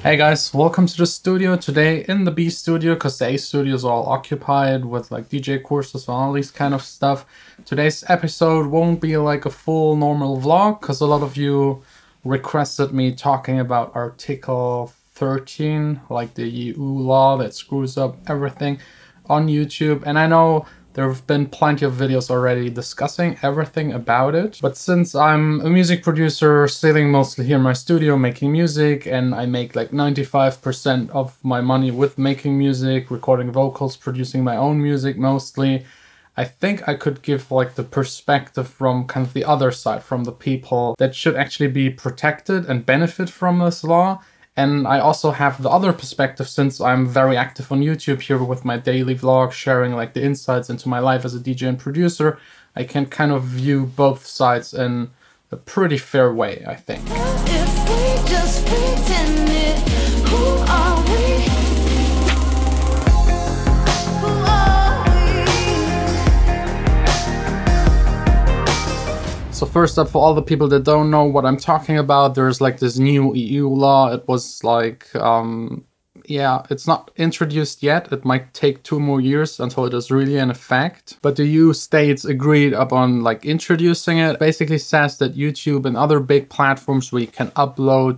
Hey guys, welcome to the studio today in the B studio because the A studio is all occupied with like DJ courses and all these kind of stuff. Today's episode won't be like a full normal vlog because a lot of you requested me talking about Article 13, like the EU law that screws up everything on YouTube. And I know there have been plenty of videos already discussing everything about it. But since I'm a music producer, sitting mostly here in my studio making music, and I make like 95% of my money with making music, recording vocals, producing my own music mostly, I think I could give like the perspective from kind of the other side, from the people that should actually be protected and benefit from this law. And I also have the other perspective since I'm very active on YouTube here with my daily vlog, sharing like the insights into my life as a DJ and producer. I can kind of view both sides in a pretty fair way, I think. If we just pretend it, who are we? Who are we? So first up, for all the people that don't know what I'm talking about, there's like this new EU law. It was like, yeah, it's not introduced yet. It might take 2 more years until it is really in effect. But the EU states agreed upon like introducing it. It basically says that YouTube and other big platforms where you can upload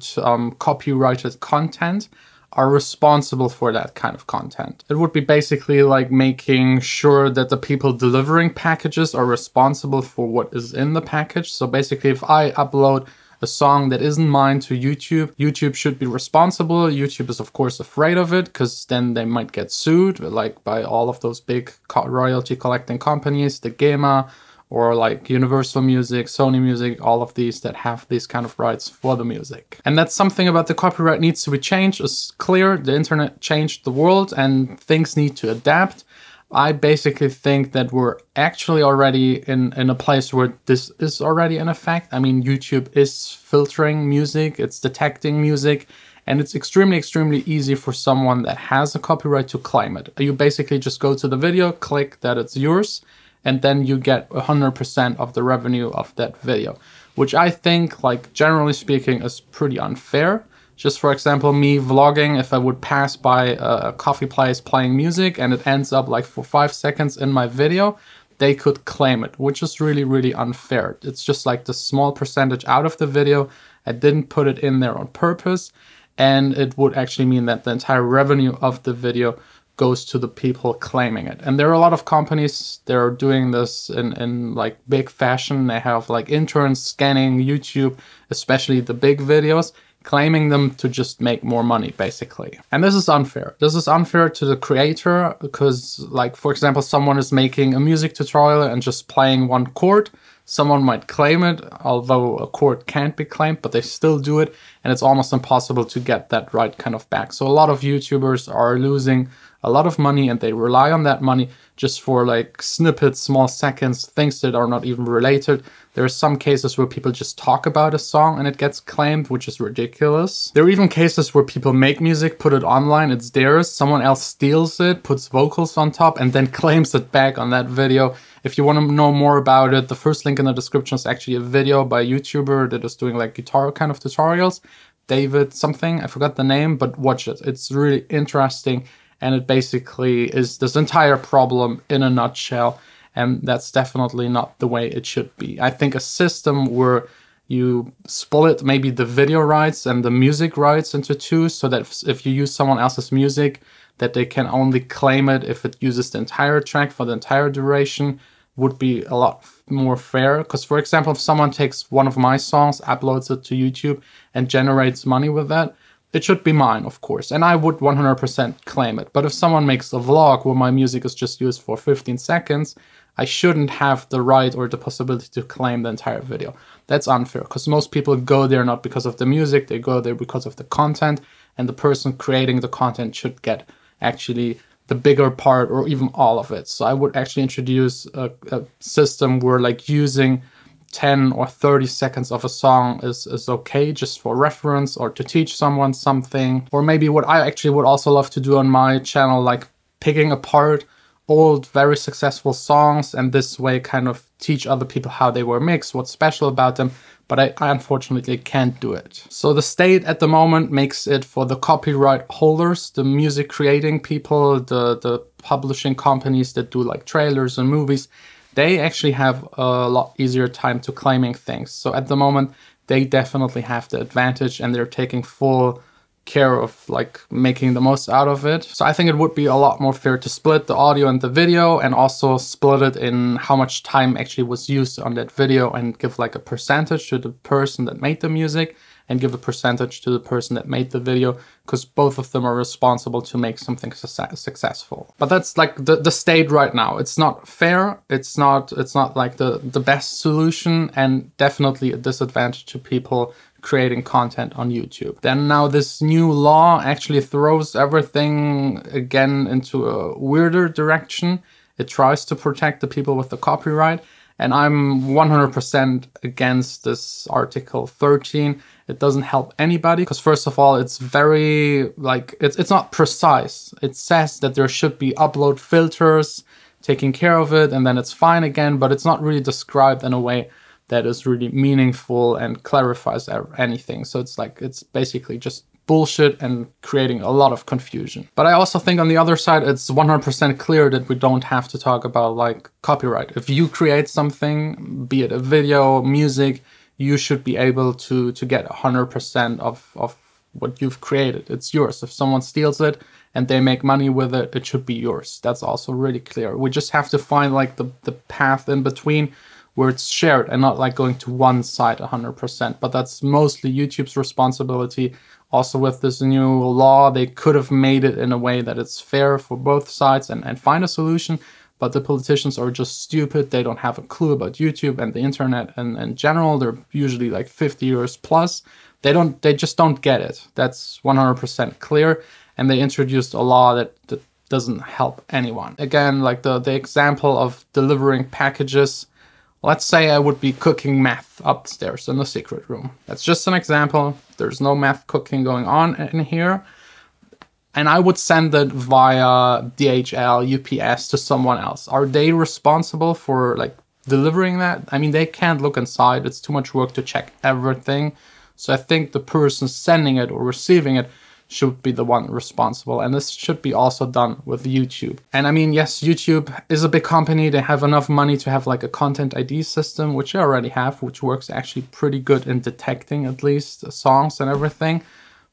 copyrighted content are responsible for that kind of content. It would be basically like making sure that the people delivering packages are responsible for what is in the package. So basically, if I upload a song that isn't mine to YouTube, YouTube should be responsible. YouTube is of course afraid of it because then they might get sued, like by all of those big royalty collecting companies, the GEMA, or like Universal Music, Sony Music, all of these that have these kind of rights for the music. And that's something about the copyright needs to be changed. It's clear the internet changed the world and things need to adapt. I basically think that we're actually already in a place where this is already in effect. I mean, YouTube is filtering music, it's detecting music, and it's extremely, extremely easy for someone that has a copyright to claim it. You basically just go to the video, click that it's yours, and then you get 100% of the revenue of that video, which I think, like, generally speaking, is pretty unfair. Just for example, me vlogging, if I would pass by a coffee place playing music and it ends up like for 5 seconds in my video, they could claim it, which is really, really unfair. It's just like the small percentage out of the video. I didn't put it in there on purpose, and it would actually mean that the entire revenue of the video goes to the people claiming it. And there are a lot of companies that are doing this in like big fashion. They have like interns scanning YouTube, especially the big videos, claiming them to just make more money basically. And this is unfair. This is unfair to the creator because, like, for example, someone is making a music tutorial and just playing one chord. Someone might claim it, although a chord can't be claimed, but they still do it, and it's almost impossible to get that right kind of back. So a lot of YouTubers are losing a lot of money, and they rely on that money just for like snippets, small seconds, things that are not even related. There are some cases where people just talk about a song and it gets claimed, which is ridiculous. There are even cases where people make music, put it online, it's theirs, someone else steals it, puts vocals on top, and then claims it back on that video. If you want to know more about it, the first link in the description is actually a video by a YouTuber that is doing like guitar kind of tutorials. David something, I forgot the name, but watch it. It's really interesting. And it basically is this entire problem in a nutshell. And that's definitely not the way it should be. I think a system where you split maybe the video rights and the music rights into two, so that if you use someone else's music, that they can only claim it if it uses the entire track for the entire duration, would be a lot more fair. Because, for example, if someone takes one of my songs, uploads it to YouTube, and generates money with that, it should be mine, of course, and I would 100% claim it. But if someone makes a vlog where my music is just used for 15 seconds, I shouldn't have the right or the possibility to claim the entire video. That's unfair, because most people go there not because of the music, they go there because of the content, and the person creating the content should get actually the bigger part or even all of it. So I would actually introduce a system where like using 10 or 30 seconds of a song is okay, just for reference or to teach someone something. Or maybe what I actually would also love to do on my channel, like picking apart old, very successful songs, and this way kind of teach other people how they were mixed, what's special about them, but I unfortunately can't do it. So the state at the moment makes it for the copyright holders, the music creating people, the publishing companies that do like trailers and movies. They actually have a lot easier time to claiming things. So at the moment, they definitely have the advantage, and they're taking full care of like making the most out of it. So I think it would be a lot more fair to split the audio and the video, and also split it in how much time actually was used on that video, and give like a percentage to the person that made the music and give a percentage to the person that made the video, because both of them are responsible to make something successful. But that's like the state right now. It's not fair. It's not like the best solution, and definitely a disadvantage to people creating content on YouTube. Then now this new law actually throws everything again into a weirder direction. It tries to protect the people with the copyright, and I'm 100% against this Article 13. It doesn't help anybody, because first of all, it's very like, it's not precise. It says that there should be upload filters taking care of it, and then it's fine again, but it's not really described in a way that is really meaningful and clarifies anything. So it's like, it's basically just bullshit and creating a lot of confusion. But I also think on the other side, it's 100% clear that we don't have to talk about like copyright. If you create something, be it a video, music, you should be able to get 100% of what you've created. It's yours. If someone steals it and they make money with it, it should be yours. That's also really clear. We just have to find like the path in between where it's shared and not like going to one side 100%. But that's mostly YouTube's responsibility. Also with this new law, they could have made it in a way that it's fair for both sides and find a solution. But the politicians are just stupid. They don't have a clue about YouTube and the internet and in general. They're usually like 50 years plus. They just don't get it. That's 100% clear. And they introduced a law that doesn't help anyone. Again, like the example of delivering packages. Let's say I would be cooking meth upstairs in the secret room. That's just an example. There's no meth cooking going on in here. And I would send it via DHL, UPS to someone else. Are they responsible for like delivering that? I mean, they can't look inside. It's too much work to check everything. So I think the person sending it or receiving it should be the one responsible. And this should be also done with YouTube. And I mean, yes, YouTube is a big company. They have enough money to have like a content ID system, which they already have, which works actually pretty good in detecting at least songs and everything.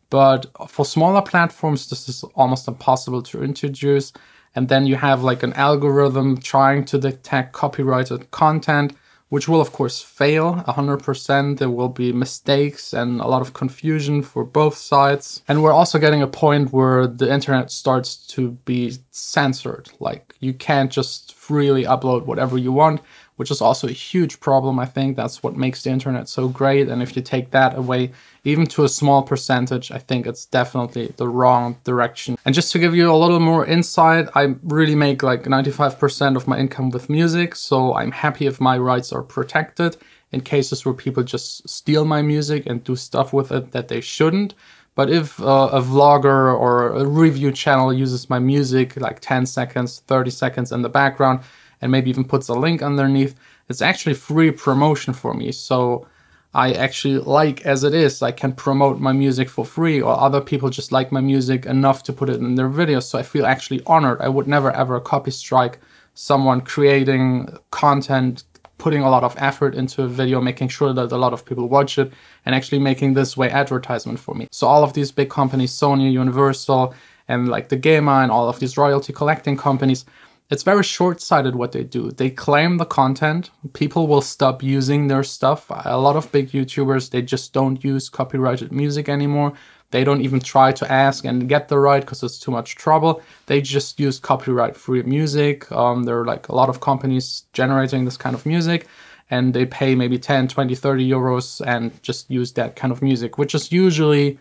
But for smaller platforms, this is almost impossible to introduce. And then you have like an algorithm trying to detect copyrighted content, which will of course fail 100%. There will be mistakes and a lot of confusion for both sides. And we're also getting a point where the internet starts to be censored. Like you can't just freely upload whatever you want, which is also a huge problem. I think that's what makes the internet so great. And if you take that away, even to a small percentage, I think it's definitely the wrong direction. And just to give you a little more insight, I really make like 95% of my income with music. So I'm happy if my rights are protected in cases where people just steal my music and do stuff with it that they shouldn't. But if a vlogger or a review channel uses my music like 10 seconds, 30 seconds in the background, and maybe even puts a link underneath, it's actually free promotion for me. So I actually like as it is. I can promote my music for free, or other people just like my music enough to put it in their videos. So I feel actually honored. I would never ever copy strike someone creating content, putting a lot of effort into a video, making sure that a lot of people watch it, and actually making this way advertisement for me. So all of these big companies, Sony, Universal, and like the GEMA and all of these royalty collecting companies, it's very short-sighted what they do. They claim the content. People will stop using their stuff. A lot of big YouTubers, they just don't use copyrighted music anymore. They don't even try to ask and get the right because it's too much trouble. They just use copyright-free music. There are like a lot of companies generating this kind of music, and they pay maybe 10, 20, 30 euros and just use that kind of music, which is usually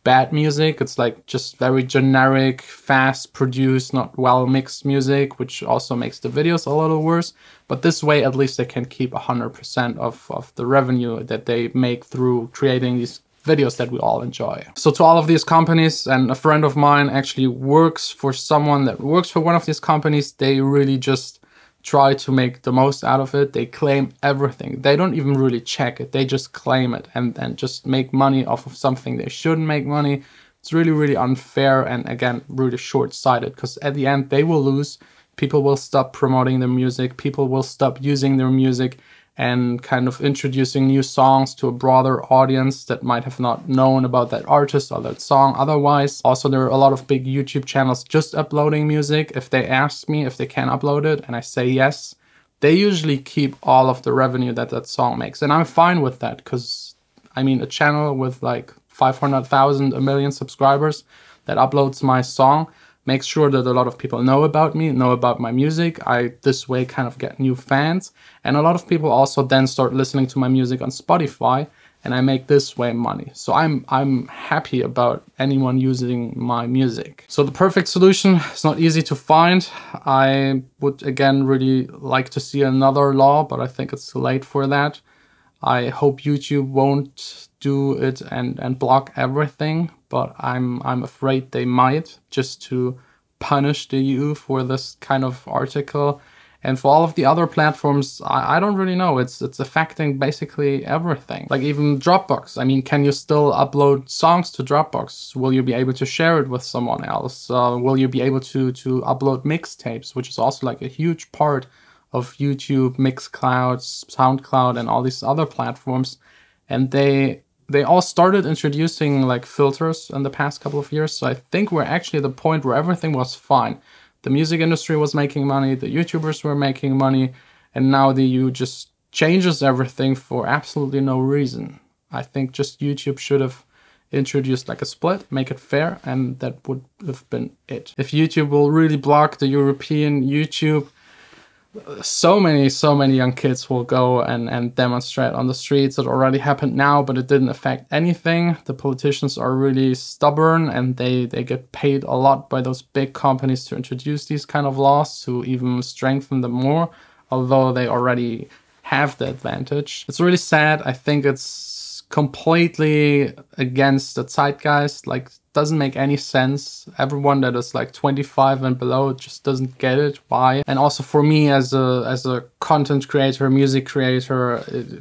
bad music. It's like just very generic, fast produced, not well mixed music, which also makes the videos a little worse. But this way, at least they can keep 100% of the revenue that they make through creating these videos that we all enjoy. So to all of these companies, and a friend of mine actually works for someone that works for one of these companies, they really just try to make the most out of it. They claim everything. They don't even really check it. They just claim it and just make money off of something they shouldn't make money. It's really, really unfair and, again, really short-sighted, because at the end they will lose. People will stop promoting their music. People will stop using their music and kind of introducing new songs to a broader audience that might have not known about that artist or that song otherwise. Also, there are a lot of big YouTube channels just uploading music. If they ask me if they can upload it and I say yes, they usually keep all of the revenue that that song makes. And I'm fine with that, because, I mean, a channel with like 500,000, 1 million subscribers that uploads my song makes sure that a lot of people know about me, know about my music. I, this way, kind of get new fans. And a lot of people also then start listening to my music on Spotify, and I make this way money. So I'm happy about anyone using my music. So the perfect solution is not easy to find. I would, again, really like to see another law, but I think it's too late for that. I hope YouTube won't do it and block everything, but I'm afraid they might, just to punish the EU for this kind of article. And for all of the other platforms, I don't really know. It's affecting basically everything. Like even Dropbox. I mean, can you still upload songs to Dropbox? Will you be able to share it with someone else? Will you be able to upload mixtapes, which is also like a huge part of YouTube, Mixcloud, SoundCloud, and all these other platforms. And they all started introducing like filters in the past couple of years. So I think we're actually at the point where everything was fine. The music industry was making money, the YouTubers were making money, and now the EU just changes everything for absolutely no reason. I think just YouTube should have introduced like a split, make it fair, and that would have been it. If YouTube will really block the European YouTube, so many young kids will go and demonstrate on the streets. It already happened now, but it didn't affect anything. The politicians are really stubborn, and they get paid a lot by those big companies to introduce these kind of laws, to even strengthen them more, although they already have the advantage. It's really sad. I think it's completely against the zeitgeist. Like, doesn't make any sense. Everyone that is like 25 and below just doesn't get it. Why? And also for me as a content creator, music creator,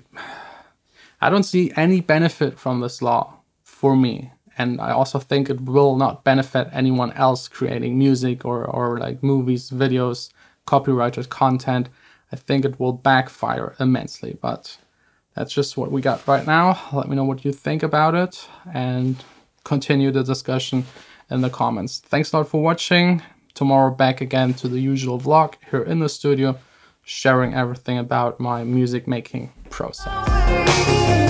I don't see any benefit from this law for me. And I also think it will not benefit anyone else creating music or like movies, videos, copyrighted content. I think it will backfire immensely, but that's just what we got right now. Let me know what you think about it, and continue the discussion in the comments. Thanks a lot for watching. Tomorrow back again to the usual vlog here in the studio, sharing everything about my music making process.